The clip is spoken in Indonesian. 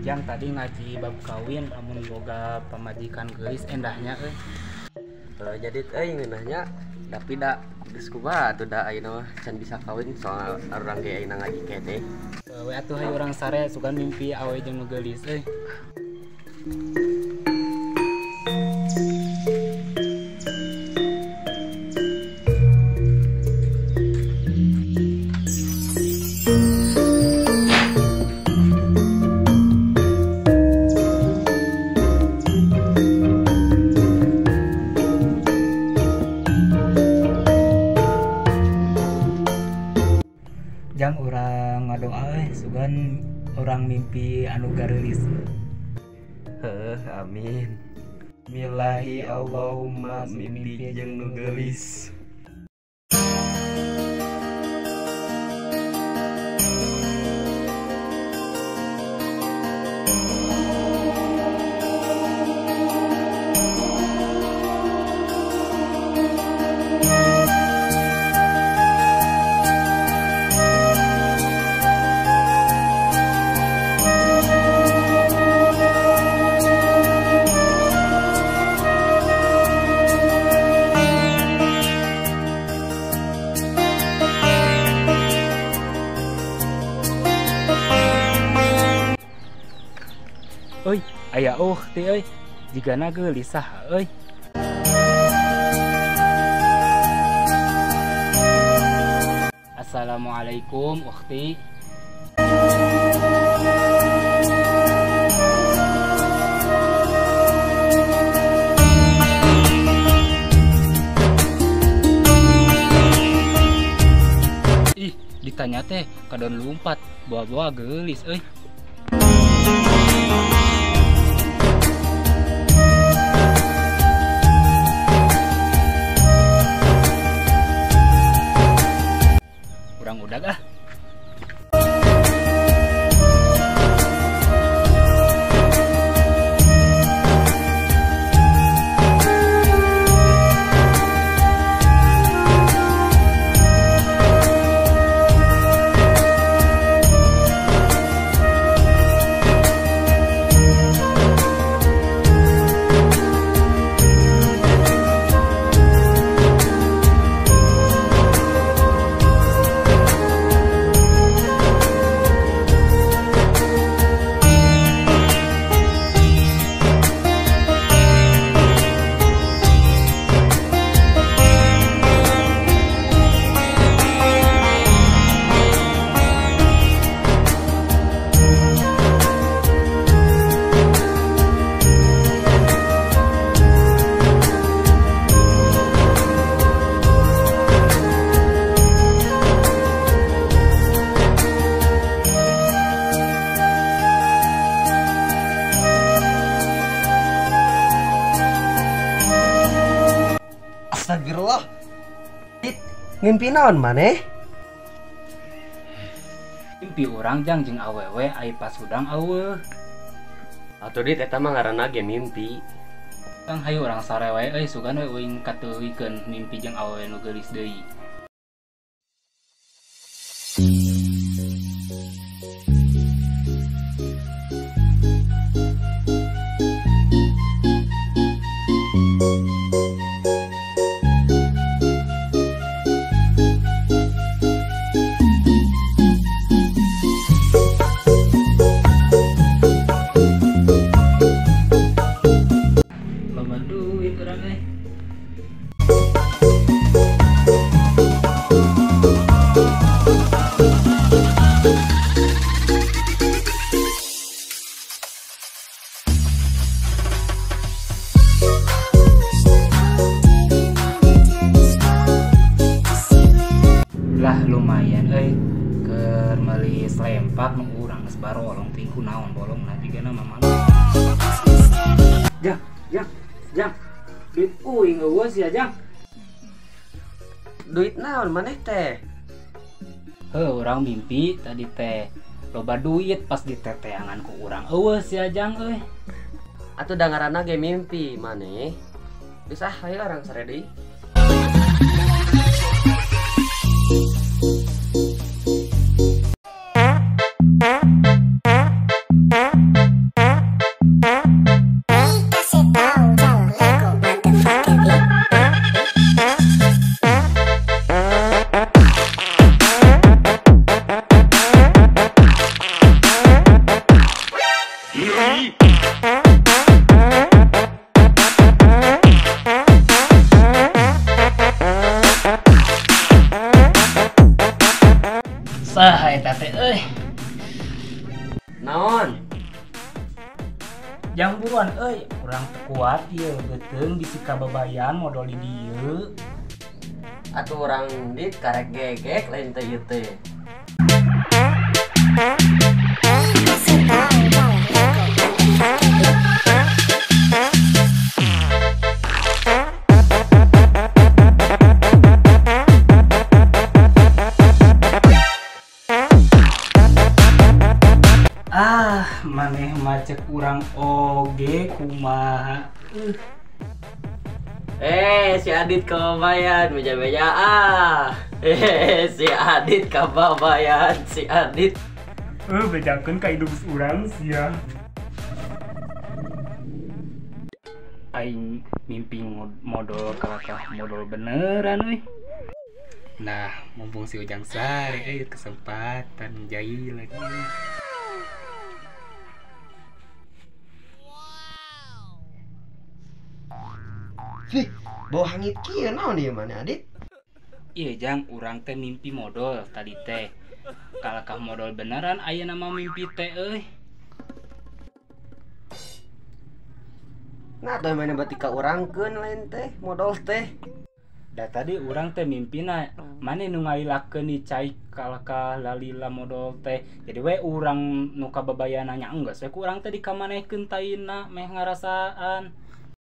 Jang tadi ngaji bab kawin amun boga pamajikan geulis endahnya Jadi ngeunahnya tapi da geus kumaha atuh da ayeuna mah can bisa kawin soal urang ge ayeuna ngaji keneh. we atuh hayu urang sare sugan mimpi awe jeung nu geulis Jang urang ngadoa sugan urang mimpi anu gareulis. Amin. Billahi Allahumma mimpi jeung nu geulis. Euy, aya ukti euy. Jigana geulis saha euy? Assalamualaikum ukti. Ih, ditanya teh kadon lumpat, bawa-bawa geulis euy. Kurang udag ah. Astagfirullah. Ngimpi naon maneh? Mimpi urang jang jeung awewe ai pasudang eueuh. Atuh dit eta mah ngaranna ge mimpi. Kang hayu urang sare wae euy sugan we uing kateuwikeun mimpi jeung awewe nu geulis deui. Loba duit urang euy. Lah lumayan euy keur meuli slempak nu urang geus barolong teh kunaon bolongna jigana mamang. Jang. Duit uing eueuh sia Jang. Duit naon maneh teh? Urang mimpi tadi teh loba duit pas diteteangan ku urang eueuh sia Jang euy. Atuh da ngaranna ge mimpi maneh. Geus hayu urang sare deui. Saha eta teh euy. Naon? Jang buruan euy, urang teu kuat ieu beuteung bisi kababayan modal di dieu. Atuh urang dit karek gegek lain teh ieu teh. Maneh macet urang oge kumaha. Si Adit kababayan beja-beja si Adit kababayan si Adit. Bedakeun ka hidup urang sia. Aing mimpi modal kalakah modal beneran euy. Nah, mumpung si Ujang Sari kesempatan jahil lagi. Wih, bau hangit kieu naon ieu mana Adit? Iya Jang, urang teh mimpi modal tadi teh. Kalakah modal beneran aya nama mimpi teh euy. Nah, teh mana bati ka urangkeun lain teh modal teh. Da tadi urang teh mimpina mane nu ngalilakeun di cai kalakah lalila modal teh. Jadi we urang nu kababayan nanya enggeus we ku urang teh dikamanehkeun taina meh ngarasaan.